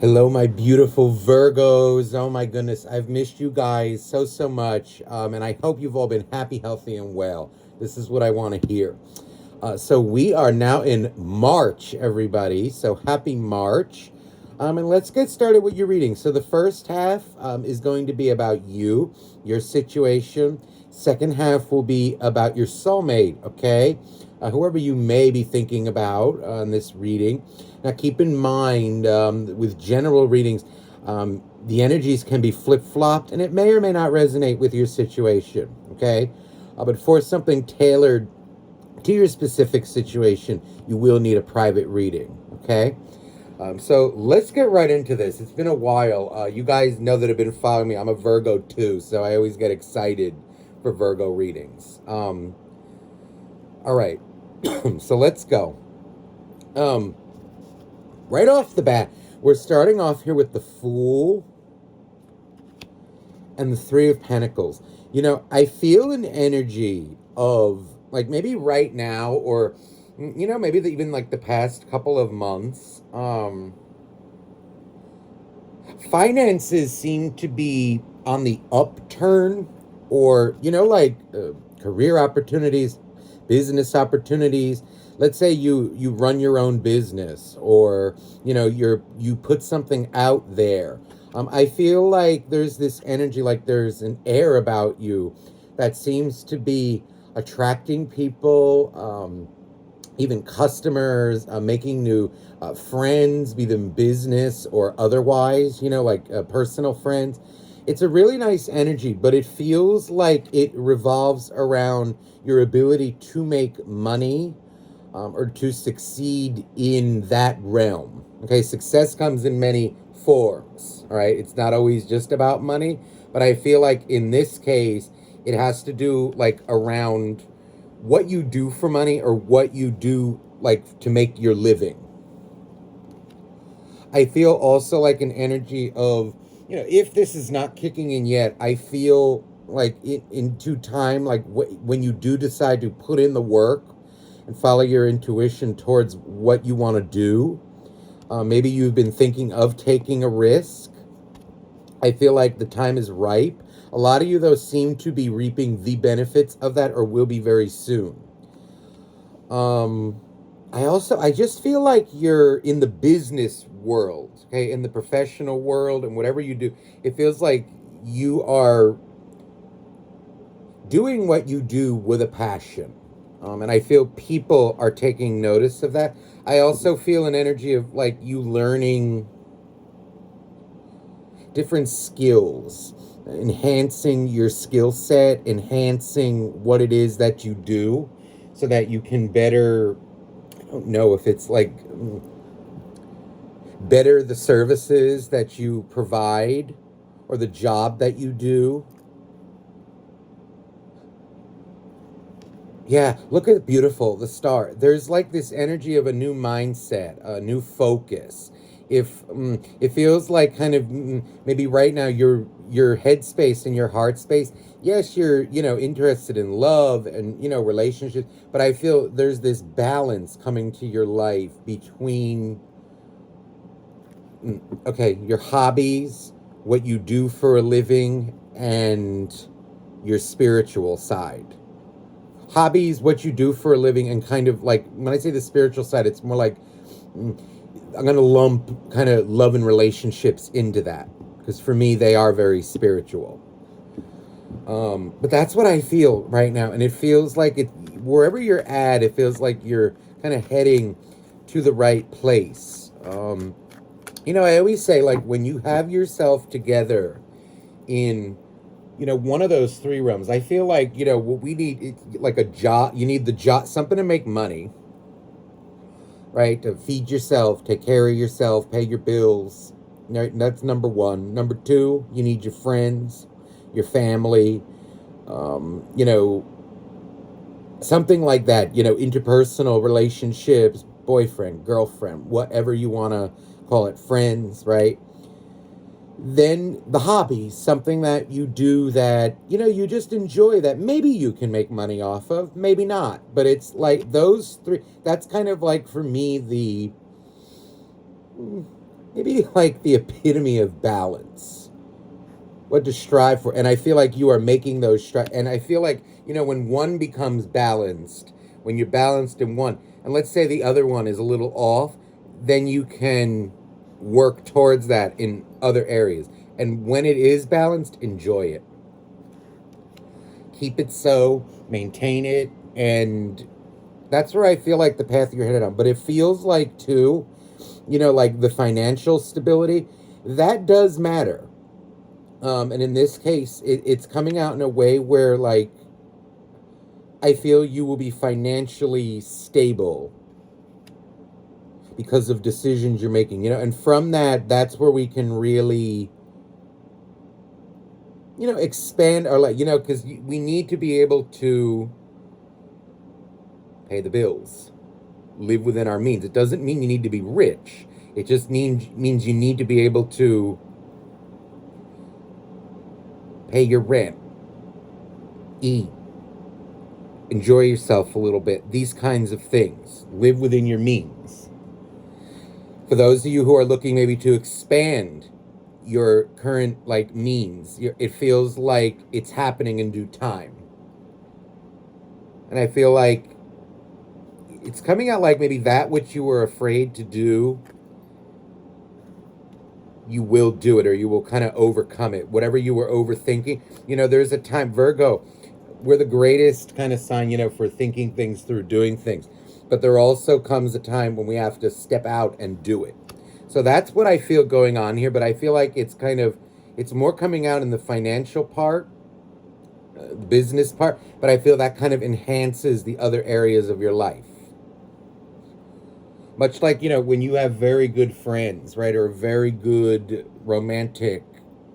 Hello, my beautiful Virgos. Oh my goodness, I've missed you guys so much. And I hope you've all been happy, healthy, and well. This is what I want to hear. So we are now in March, everybody. So happy March. And let's get started with your reading. So the first half is going to be about you, your situation. Second half will be about your soulmate, okay? Whoever you may be thinking about on this reading. Now, keep in mind with general readings, the energies can be flip-flopped, and it may or may not resonate with your situation, okay? But for something tailored to your specific situation, you will need a private reading, okay? So let's get right into this. It's been a while. You guys know that have been following me. I'm a Virgo too, so I always get excited for Virgo readings. All right, so let's go. Right off the bat, we're starting off here with the Fool and the Three of Pentacles. You know, I feel an energy of, like, maybe right now, or, you know, maybe even like the past couple of months, finances seem to be on the upturn, or, you know, like career opportunities, business opportunities. Let's say you run your own business, or you put something out there. I feel like there's this energy, like there's an air about you that seems to be attracting people, even customers, making new friends, be them business or otherwise, like personal friends. It's a really nice energy, but it feels like it revolves around your ability to make money, or to succeed in that realm. Okay, success comes in many forms, all right? It's not always just about money, but I feel like in this case, it has to do like around what you do for money, or what you do like to make your living. I feel also like an energy of, if this is not kicking in yet, I feel like into time, like when you do decide to put in the work and follow your intuition towards what you want to do. Maybe you've been thinking of taking a risk. I feel like the time is ripe. A lot of you, though, seem to be reaping the benefits of that, or will be very soon. I just feel like you're in the business world, okay, in the professional world, and whatever you do, it feels like you are doing what you do with a passion. And I feel people are taking notice of that. I also feel an energy of like you learning different skills, enhancing your skill set, enhancing what it is that you do, so that you can better, I don't know if it's like better the services that you provide or the job that you do. Yeah, look at beautiful, the star. There's like this energy of a new mindset, a new focus. If it feels like kind of maybe right now your headspace and your heart space. Yes, you're interested in love and relationships, but I feel there's this balance coming to your life between okay, your hobbies, what you do for a living, and your spiritual side. Hobbies, what you do for a living, and kind of like when I say the spiritual side, it's more like I'm going to lump kind of love and relationships into that, because for me they are very spiritual. But that's what I feel right now, and it feels like it wherever you're at, it feels like you're kind of heading to the right place. I always say, like, when you have yourself together in one of those three realms, I feel like, what we need, it's like a job. You need the job, something to make money, right? To feed yourself, take care of yourself, pay your bills. Right? That's number one. Number two, you need your friends, your family, something like that, interpersonal relationships, boyfriend, girlfriend, whatever you want to call it, friends, right? Then the hobbies, something that you do that, you just enjoy, that maybe you can make money off of, maybe not. But it's like those three, that's kind of like for me maybe like the epitome of balance, what to strive for. And I feel like you are making those strides. And I feel like, when one becomes balanced, when you're balanced in one, and let's say the other one is a little off, then you can work towards that in other areas. And when it is balanced, enjoy it. Keep it so, maintain it, and that's where I feel like the path you're headed on. But it feels like, too, like the financial stability, that does matter. And in this case, it's coming out in a way where, like, I feel you will be financially stable because of decisions you're making, and from that's where we can really, expand our, like, because we need to be able to pay the bills, live within our means. It doesn't mean you need to be rich. It just means you need to be able to pay your rent, eat, enjoy yourself a little bit, these kinds of things. Live within your means. For those of you who are looking maybe to expand your current, like, means, it feels like it's happening in due time. And I feel like it's coming out like maybe that which you were afraid to do, you will do it, or you will kind of overcome it. Whatever you were overthinking, there's a time, Virgo, we're the greatest kind of sign, for thinking things through, doing things. But there also comes a time when we have to step out and do it. So that's what I feel going on here. But I feel like it's more coming out in the financial part, the business part. But I feel that kind of enhances the other areas of your life. Much like, when you have very good friends, right? Or a very good romantic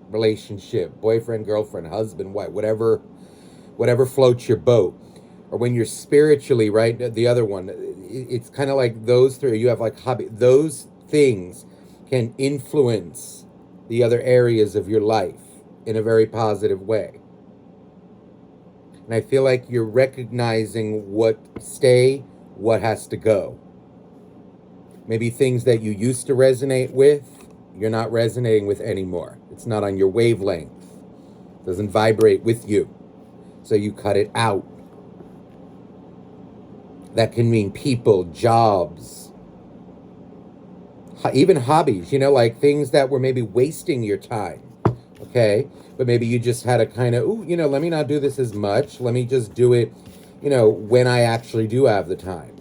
relationship, boyfriend, girlfriend, husband, wife, whatever floats your boat. Or when you're spiritually, right? The other one, it's kind of like those three. You have like hobby. Those things can influence the other areas of your life in a very positive way. And I feel like you're recognizing what has to go. Maybe things that you used to resonate with, you're not resonating with anymore. It's not on your wavelength. It doesn't vibrate with you. So you cut it out. That can mean people, jobs, even hobbies, like things that were maybe wasting your time. Okay? But maybe you just had a kind of, let me not do this as much. Let me just do it, when I actually do have the time.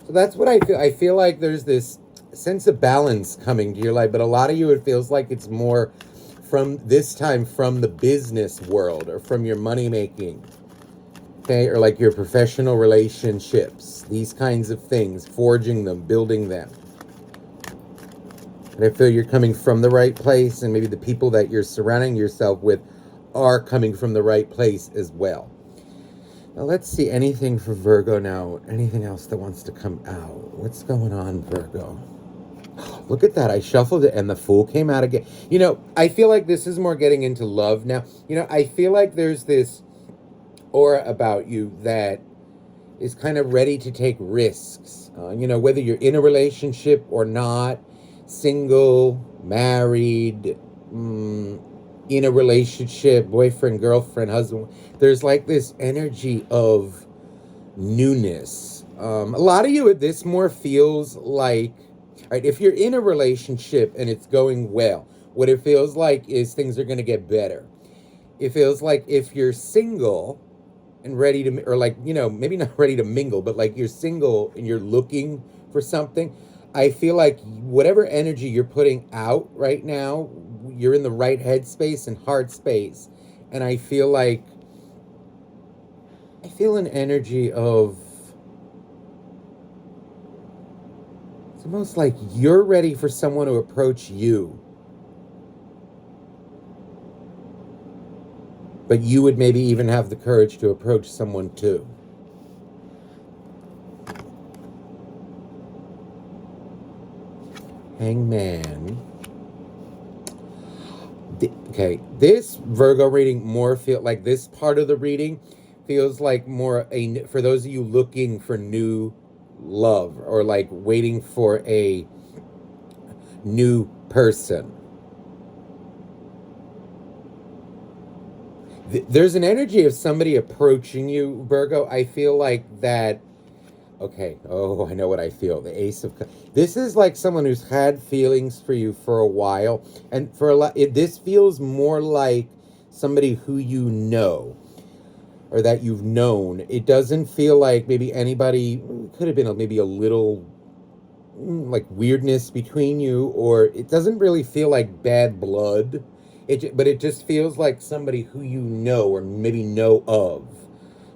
So that's what I feel. I feel like there's this sense of balance coming to your life, but a lot of you, it feels like it's more from this time from the business world or from your money making, okay, or like your professional relationships, these kinds of things, forging them, building them. And I feel you're coming from the right place, and maybe the people that you're surrounding yourself with are coming from the right place as well. Now let's see anything for Virgo now. Anything else that wants to come out? What's going on, Virgo? Look at that. I shuffled it and the Fool came out again. I feel like this is more getting into love now. I feel like there's this aura about you that is kind of ready to take risks. Whether you're in a relationship or not, single, married, in a relationship, boyfriend, girlfriend, husband, there's like this energy of newness. A lot of you, this more feels like, right, if you're in a relationship and it's going well, what it feels like is things are going to get better. It feels like if you're single and ready to, or like, maybe not ready to mingle, but like you're single and you're looking for something, I feel like whatever energy you're putting out right now, you're in the right headspace and heart space. And I feel an energy of, it's almost like you're ready for someone to approach you. But you would maybe even have the courage to approach someone too. Hangman. Okay, this Virgo reading more feel like this part of the reading feels like more for those of you looking for new love or like waiting for a new person. There's an energy of somebody approaching you, Virgo. I feel like that. Okay. Oh, I know what I feel. The Ace of This is like someone who's had feelings for you for a while, and for a lot, this feels more like somebody who you know or that you've known. It doesn't feel like maybe anybody could have been maybe a little like weirdness between you, or it doesn't really feel like bad blood. But it just feels like somebody who you know or maybe know of,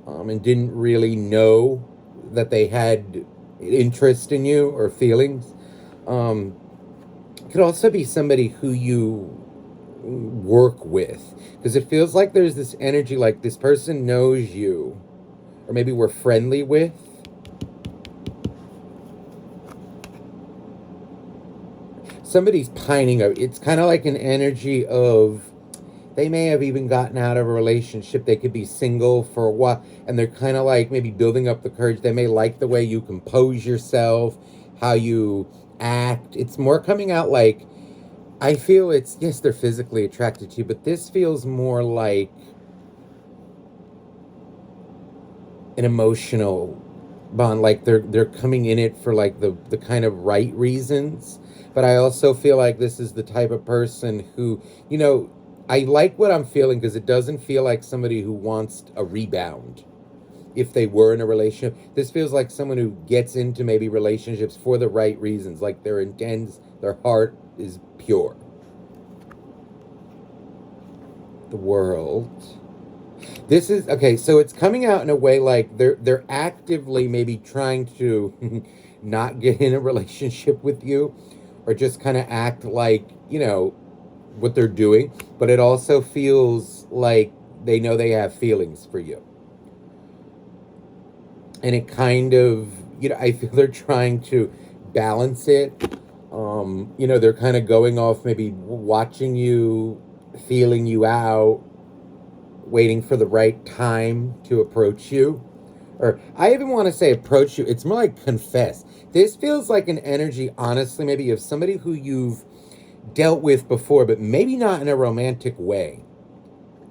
and didn't really know that they had interest in you or feelings. Um, it could also be somebody who you work with, because it feels like there's this energy like this person knows you, or maybe we're friendly with. Somebody's pining out. It's kind of like an energy of they may have even gotten out of a relationship. They could be single for a while, and they're kind of like maybe building up the courage. They may like the way you compose yourself, how you act. It's more coming out like, I feel it's, yes, they're physically attracted to you, but this feels more like an emotional bond, like they're coming in it for like the kind of right reasons. But I also feel like this is the type of person who, I like what I'm feeling, because it doesn't feel like somebody who wants a rebound if they were in a relationship. This feels like someone who gets into maybe relationships for the right reasons, like their intents, their heart is pure. The World. This is okay, so it's coming out in a way like they're actively maybe trying to not get in a relationship with you, or just kind of act like, what they're doing, but it also feels like they know they have feelings for you. And it kind of, I feel they're trying to balance it. They're kind of going off, maybe watching you, feeling you out, waiting for the right time to approach you. Or I even want to say approach you. It's more like confess. This feels like an energy, honestly, maybe of somebody who you've dealt with before, but maybe not in a romantic way.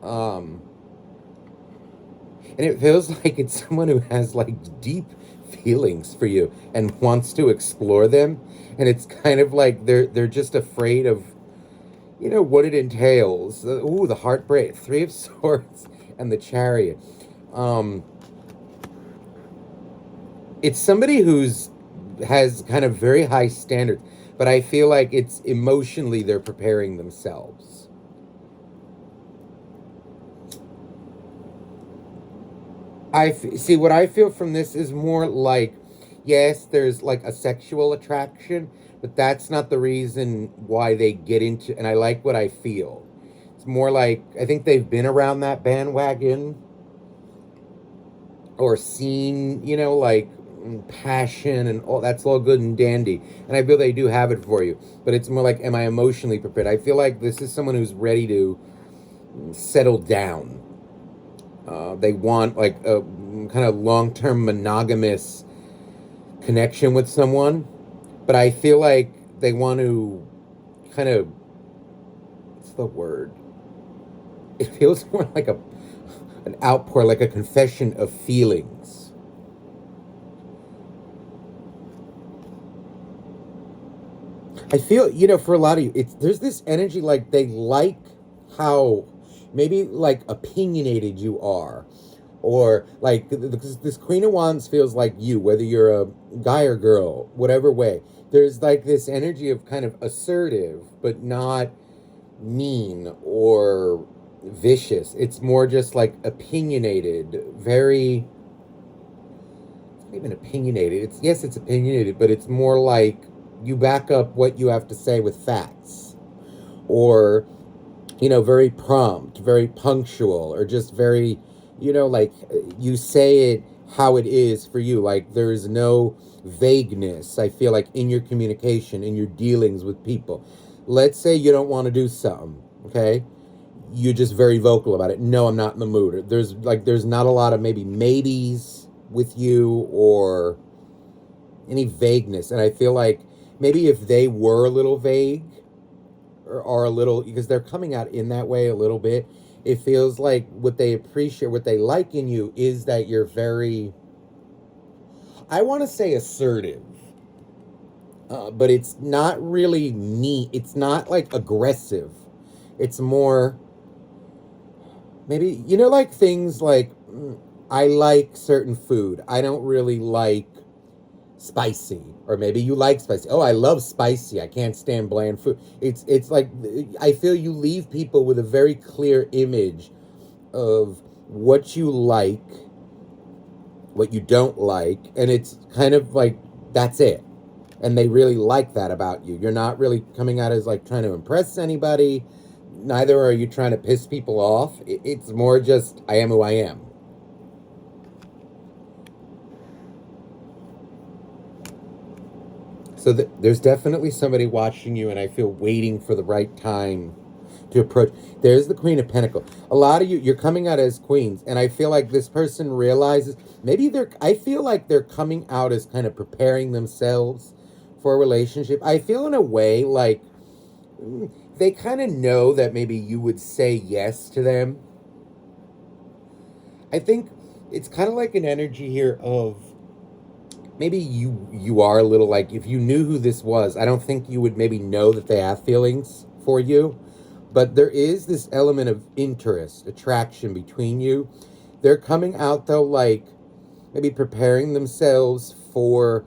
Um, and it feels like it's someone who has like deep feelings for you and wants to explore them. And it's kind of like they're just afraid of, what it entails. Ooh, the heartbreak, Three of Swords, and the Chariot. Um, it's somebody who's has kind of very high standards, but I feel like it's emotionally they're preparing themselves. See what I feel from this is more like, yes, there's like a sexual attraction, but that's not the reason why they get into. And I like what I feel. It's more like I think they've been around that bandwagon, or seen, like passion and all that's all good and dandy. And I feel they do have it for you, but it's more like, am I emotionally prepared? I feel like this is someone who's ready to settle down. They want like a kind of long-term monogamous connection with someone, but I feel like they want to kind of, what's the word? It feels more like an outpour, like a confession of feelings. I feel, for a lot of you, there's this energy like they like how maybe like opinionated you are, or like this Queen of Wands feels like you, whether you're a guy or girl, whatever way. There's like this energy of kind of assertive, but not mean or vicious. It's more just like opinionated, very. It's not even opinionated. It's opinionated, but it's more like you back up what you have to say with facts, or very prompt, very punctual, or just very, like you say it how it is for you. Like there's no vagueness, I feel like, in your communication, in your dealings with people. Let's say you don't want to do something, okay? You're just very vocal about it. No, I'm not in the mood. There's not a lot of maybe maybes with you, or any vagueness. And I feel like maybe if they were a little vague or are a little, because they're coming out in that way a little bit, it feels like what they appreciate, what they like in you is that you're very, I want to say assertive, but it's not really neat. It's not like aggressive. It's more, maybe, like things like, I like certain food. I don't really like spicy, or maybe you like spicy. Oh, I love spicy. I can't stand bland food. It's like, I feel you leave people with a very clear image of what you like, what you don't like, and it's kind of like that's it. And they really like that about you. You're not really coming out as like trying to impress anybody. Neither are you trying to piss people off. It's more just I am who I am. So there's definitely somebody watching you, and I feel waiting for the right time to approach. There's the Queen of Pentacles. A lot of you're coming out as queens, and I feel like this person realizes maybe I feel like they're coming out as kind of preparing themselves for a relationship. I feel in a way like they kind of know that maybe you would say yes to them. I think it's kind of like an energy here of maybe you are a little like, if you knew who this was, I don't think you would maybe know that they have feelings for you, but there is this element of interest, attraction between you. They're coming out though like maybe preparing themselves for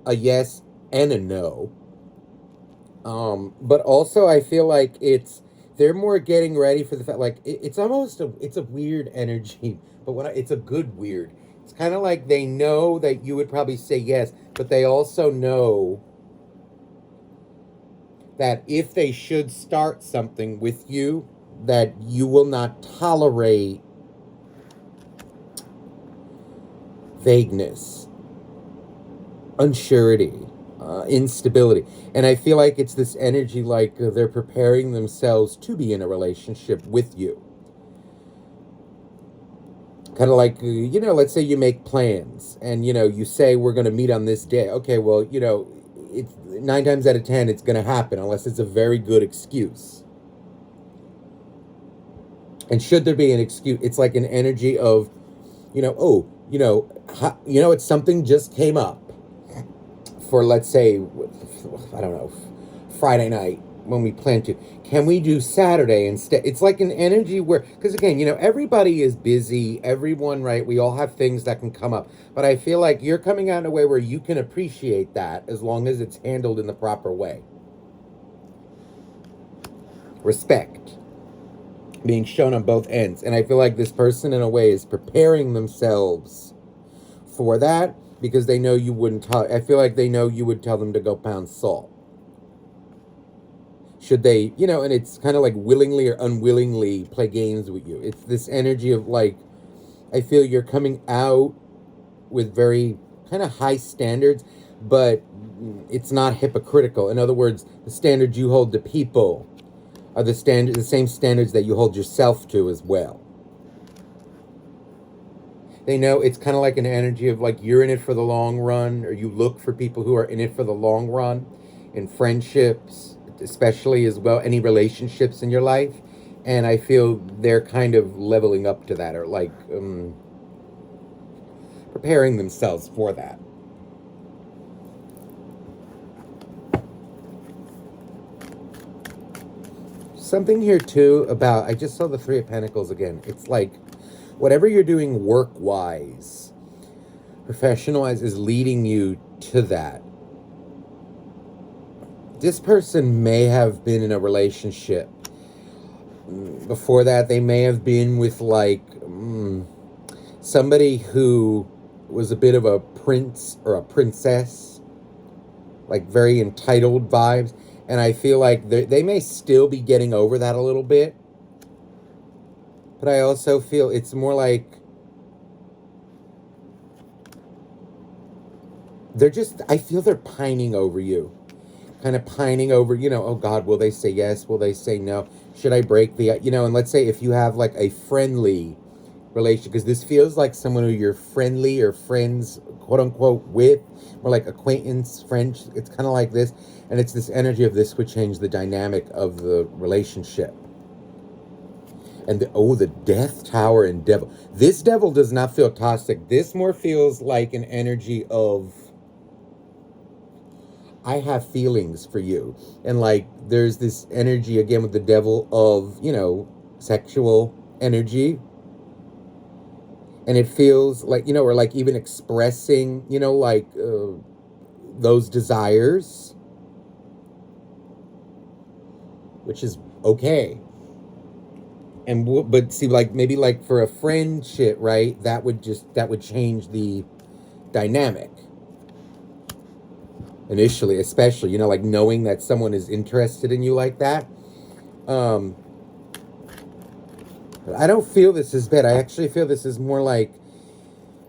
a yes and a no. But also I feel like they're more getting ready for the fact, like it's almost it's a weird energy, but it's a good weird. It's kind of like they know that you would probably say yes, but they also know that if they should start something with you, that you will not tolerate vagueness, unsurety, instability. And I feel like it's this energy like they're preparing themselves to be in a relationship with you. Kind of like, let's say you make plans and, you say we're going to meet on this day. Okay, well, it's 9 times out of 10, it's going to happen unless it's a very good excuse. And should there be an excuse, it's like an energy of, it's something just came up for, let's say, I don't know, Friday night when we plan to. Can we do Saturday instead? It's like an energy where, because again, everybody is busy, everyone, right? We all have things that can come up. But I feel like you're coming out in a way where you can appreciate that as long as it's handled in the proper way. Respect being shown on both ends. And I feel like this person in a way is preparing themselves for that because they know you wouldn't I feel like they know you would tell them to go pound salt. Should they, and it's kind of like willingly or unwillingly play games with you. It's this energy of like, I feel you're coming out with very kind of high standards, but it's not hypocritical. In other words, the standards you hold to people are the same standards that you hold yourself to as well. They know it's kind of like an energy of like you're in it for the long run, or you look for people who are in it for the long run in friendships, especially as well, any relationships in your life. And I feel they're kind of leveling up to that, or like preparing themselves for that. Something here too about, I just saw the Three of Pentacles again. It's like whatever you're doing work-wise, professional-wise, is leading you to that. This person may have been in a relationship. Before that, they may have been with like somebody who was a bit of a prince or a princess, like very entitled vibes. And I feel like they may still be getting over that a little bit. But I also feel it's more like I feel they're pining over you. Kind of pining over, oh God, will they say yes? Will they say no? Should I break and let's say if you have like a friendly relation, because this feels like someone who you're friendly or friends, quote unquote, with, or like acquaintance, friend. It's kind of like this, and it's this energy of this would change the dynamic of the relationship. And the Death Tower and Devil. This Devil does not feel toxic. This more feels like an energy of, I have feelings for you. And like there's this energy again with the Devil of, sexual energy. And it feels like, or like even expressing, those desires, which is okay. And but see, like maybe like for a friendship, right? That would change the dynamic initially, especially, like knowing that someone is interested in you like that. um I don't feel this is bad. I actually feel this is more like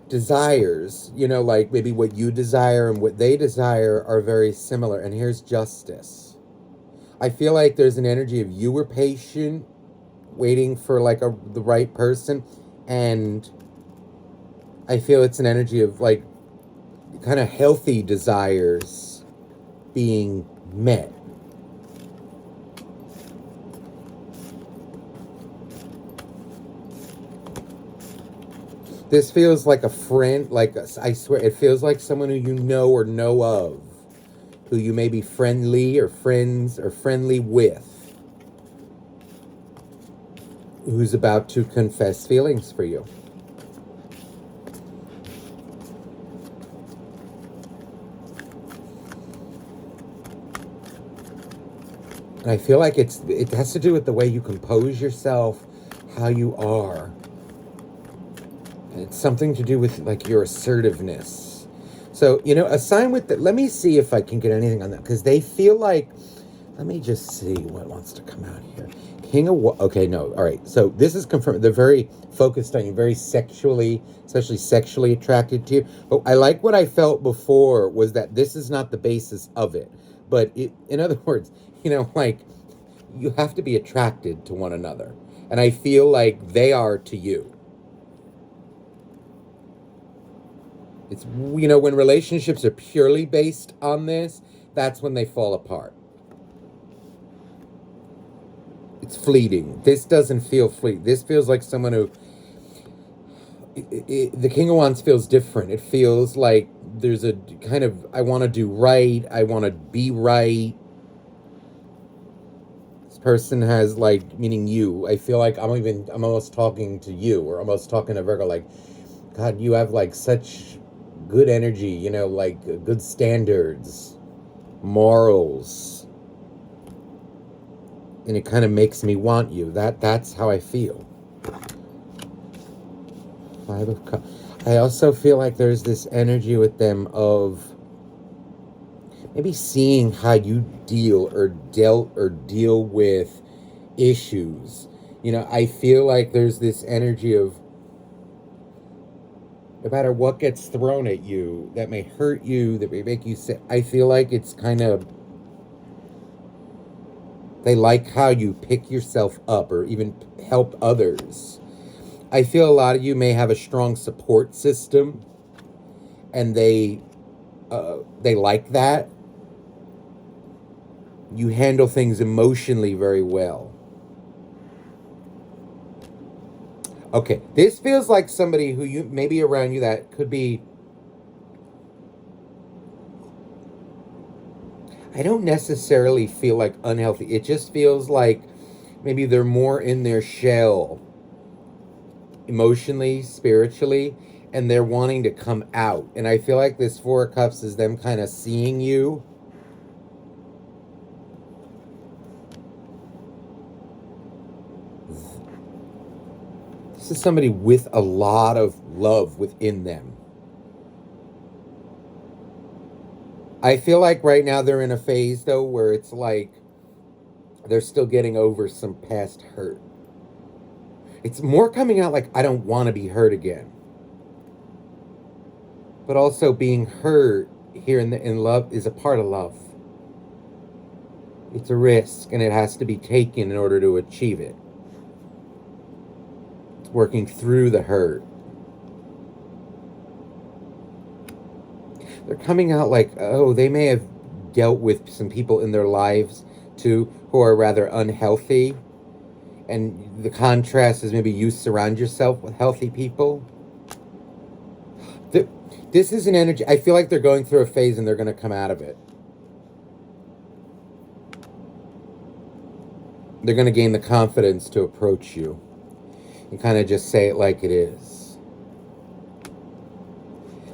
desires, like maybe what you desire and what they desire are very similar. And here's justice. I feel like there's an energy of you were patient, waiting for like the right person, and I feel it's an energy of like kind of healthy desires being met. This feels like a friend, I swear, it feels like someone who you know or know of, who you may be friendly or friends or friendly with, who's about to confess feelings for you. And I feel like it has to do with the way you compose yourself, how you are. And it's something to do with like your assertiveness. So, a sign with that, let me see if I can get anything on that, because they feel like, let me just see what wants to come out here. King of okay, no, all right. So this is confirmed. They're very focused on you, very sexually, especially sexually attracted to you. But I like what I felt before was that this is not the basis of it. But in other words, like you have to be attracted to one another. And I feel like they are to you. It's, when relationships are purely based on this, that's when they fall apart. It's fleeting. This doesn't feel fleeting. This feels like someone who, the King of Wands feels different. It feels like there's a kind of, I want to do right. I want to be right. This person has like, meaning you. I feel like I'm almost talking to you, or almost talking to Virgo. Like, God, you have like such good energy, like good standards, morals. And it kind of makes me want you. That's how I feel. Five of Cups. I also feel like there's this energy with them of maybe seeing how you deal with issues. I feel like there's this energy of no matter what gets thrown at you that may hurt you, that may make you sick, I feel like it's kind of, they like how you pick yourself up or even help others. I feel a lot of you may have a strong support system, and they like that. You handle things emotionally very well. Okay, this feels like somebody who you maybe around you that could be, I don't necessarily feel like unhealthy. It just feels like maybe they're more in their shell emotionally, spiritually, and they're wanting to come out. And I feel like this Four of Cups is them kind of seeing you. This is somebody with a lot of love within them. I feel like right now they're in a phase, though, where it's like they're still getting over some past hurt. It's more coming out like, I don't want to be hurt again. But also being hurt here in love is a part of love. It's a risk, and it has to be taken in order to achieve it. working through the hurt. They're coming out like, oh, they may have dealt with some people in their lives too who are rather unhealthy. And the contrast is maybe you surround yourself with healthy people. This is an energy. I feel like they're going through a phase and they're going to come out of it. They're going to gain the confidence to approach you and kind of just say it like it is.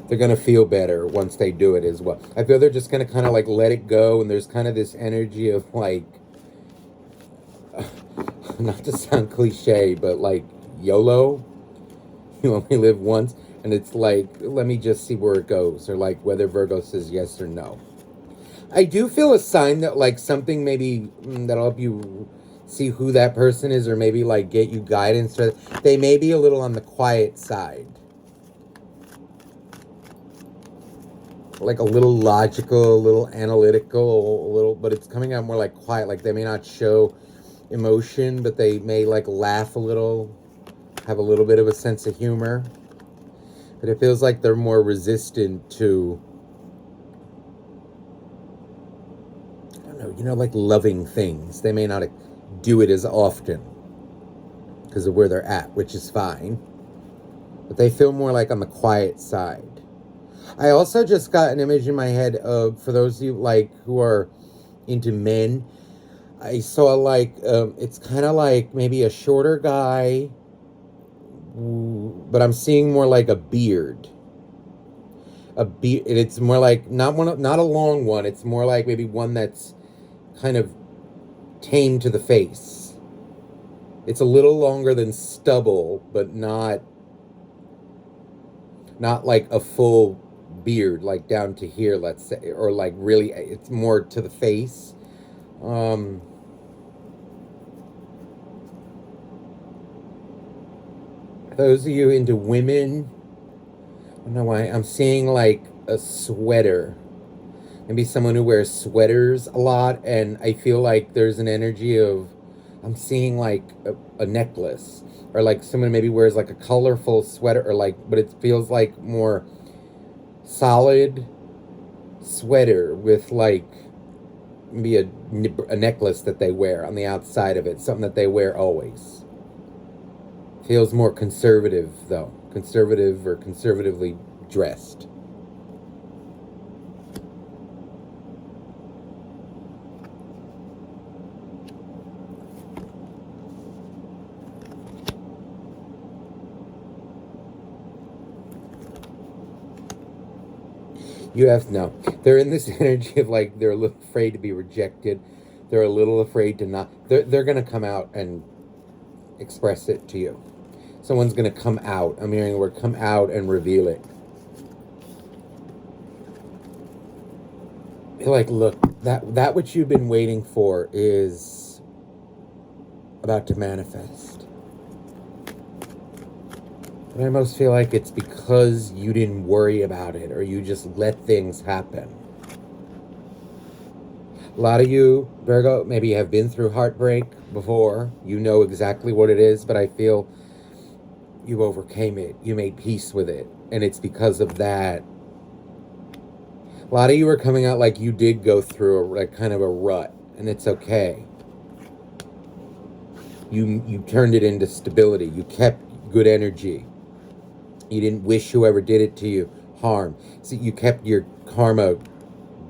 They're going to feel better once they do it as well. I feel they're just going to kind of like let it go, and there's kind of this energy of like, not to sound cliche, but like YOLO. You only live once, and it's like, let me just see where it goes, or like whether Virgo says yes or no. I do feel a sign that like something maybe that'll help you see who that person is, or maybe like get you guidance. Or they may be a little on the quiet side, like a little logical, a little analytical, a little, but it's coming out more like quiet. Like they may not show emotion, but they may like laugh a little, have a little bit of a sense of humor. But it feels like they're more resistant to, I don't know, you know, like loving things. They may not do it as often because of where they're at, which is fine. But they feel more like on the quiet side. I also just got an image in my head of, for those of you like who are into men, I saw like, it's kind of like maybe a shorter guy, but I'm seeing more like a beard. It's more like not a long one. It's more like maybe one that's kind of tame to the face. It's a little longer than stubble, but not like a full beard, like down to here, let's say, or like really, it's more to the face. Those of you into women, I don't know why, I'm seeing like a sweater. Maybe someone who wears sweaters a lot, and I feel like there's an energy of, I'm seeing like a necklace, or like someone maybe wears like a colorful sweater, or like, but it feels like more solid sweater with like maybe a necklace that they wear on the outside of it, something that they wear always. Feels more conservative though, conservative or conservatively dressed. You have no. They're in this energy of like they're a little afraid to be rejected. They're a little afraid to not. They're gonna come out and express it to you. Someone's gonna come out. I'm hearing the word come out and reveal it. You're like, look, that which you've been waiting for is about to manifest. But I almost feel like it's because you didn't worry about it, or you just let things happen. A lot of you, Virgo, maybe have been through heartbreak before. You know exactly what it is, but I feel you overcame it. You made peace with it. And it's because of that. A lot of you are coming out like you did go through a kind of a rut, and it's okay. You turned it into stability. You kept good energy. You didn't wish whoever did it to you harm. So you kept your karma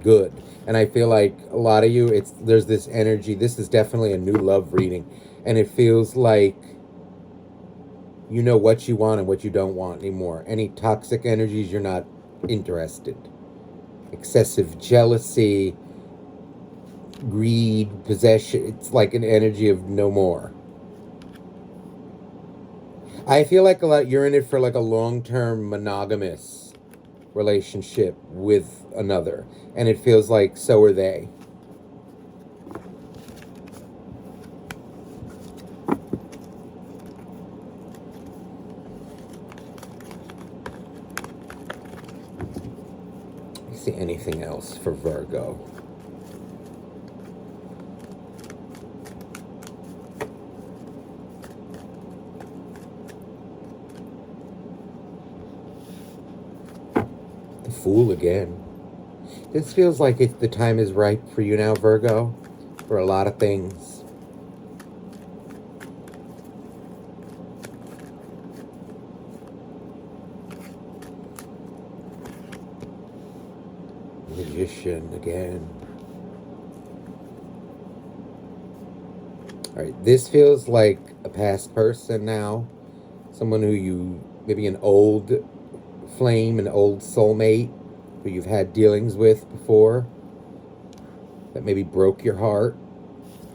good. And I feel like a lot of you, there's this energy. This is definitely a new love reading. And it feels like you know what you want and what you don't want anymore. Any toxic energies, you're not interested. Excessive jealousy, greed, possession. It's like an energy of no more. I feel like you're in it for like a long-term monogamous relationship with another. And it feels like so are they. See anything else for Virgo? Fool again. This feels like the time is ripe for you now, Virgo, for a lot of things. Magician again. All right, this feels like a past person now. Someone who you, maybe an old flame, an old soulmate who you've had dealings with before that maybe broke your heart.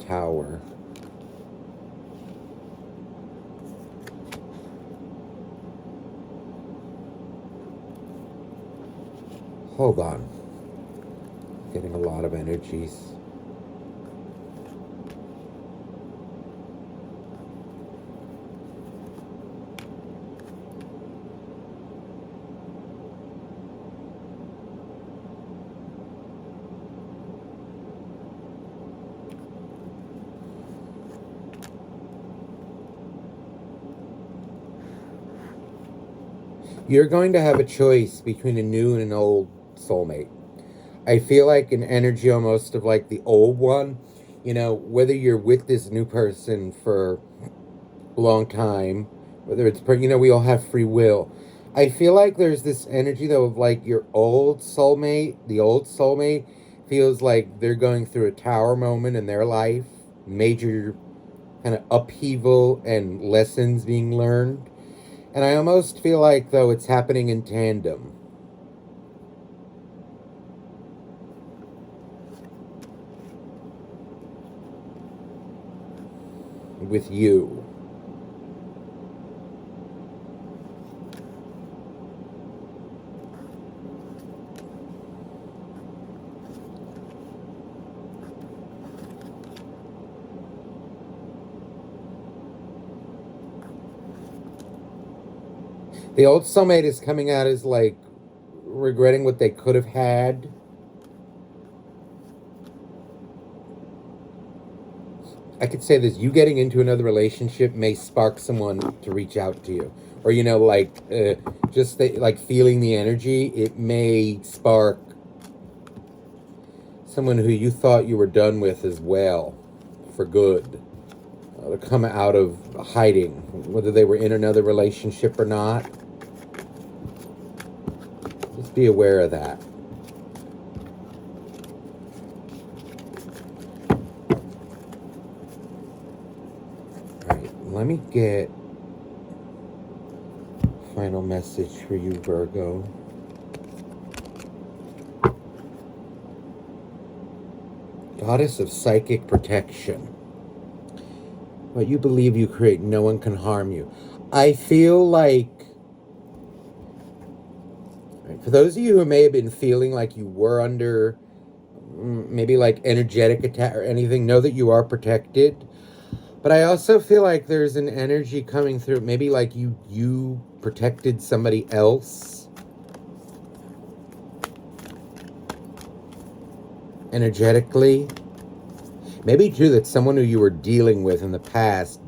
Tower. Hold on. Getting a lot of energies. You're going to have a choice between a new and an old soulmate. I feel like an energy almost of like the old one. You know, whether you're with this new person for a long time, whether it's, you know, we all have free will. I feel like there's this energy though of like your old soulmate, the old soulmate feels like they're going through a tower moment in their life, major kind of upheaval and lessons being learned. And I almost feel like, though, it's happening in tandem with you. The old soulmate is coming out as like regretting what they could have had. I could say this: you getting into another relationship may spark someone to reach out to you, or you know, like just like feeling the energy. It may spark someone who you thought you were done with as well, for good, to come out of hiding, whether they were in another relationship or not. Just be aware of that. All right, let me get final message for you, Virgo. Goddess of psychic protection. What you believe you create, no one can harm you. I feel like, for those of you who may have been feeling like you were under maybe like energetic attack or anything, know that you are protected. But I also feel like there's an energy coming through, maybe like you protected somebody else energetically. Maybe too that someone who you were dealing with in the past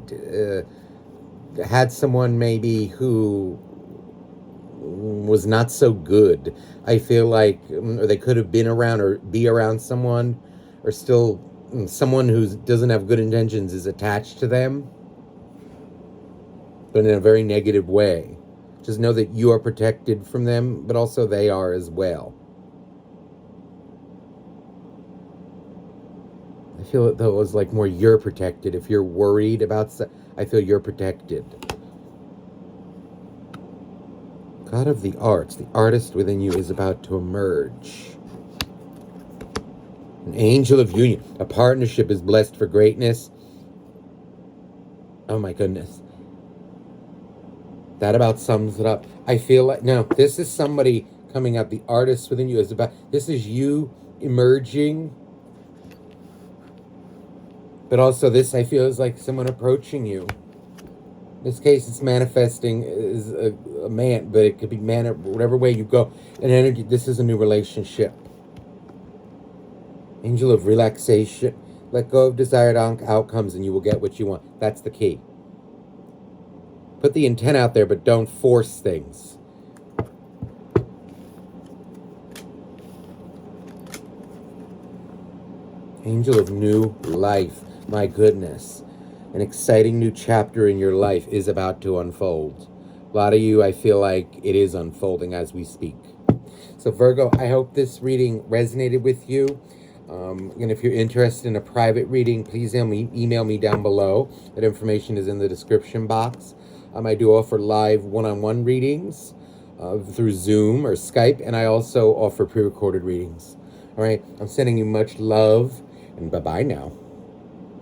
had someone maybe who was not so good. I feel like, or they could have been around or be around someone, or still someone who doesn't have good intentions is attached to them, but in a very negative way. Just know that you are protected from them, but also they are as well. I feel it though was like more you're protected. If you're worried about I feel you're protected. God of the arts, the artist within you is about to emerge. An angel of union. A partnership is blessed for greatness. Oh my goodness. That about sums it up. I feel like, no, this is somebody coming out. The artist within you is about, this is you emerging. But also this, I feel, is like someone approaching you. In this case, it's manifesting as a man, but it could be man, whatever way you go. An energy, this is a new relationship. Angel of relaxation. Let go of desired outcomes and you will get what you want. That's the key. Put the intent out there, but don't force things. Angel of new life. My goodness. An exciting new chapter in your life is about to unfold. A lot of you, I feel like it is unfolding as we speak. So Virgo, I hope this reading resonated with you. And if you're interested in a private reading, please email me down below. That information is in the description box. I do offer live one-on-one readings through Zoom or Skype, and I also offer pre-recorded readings. All right, I'm sending you much love, and bye-bye now.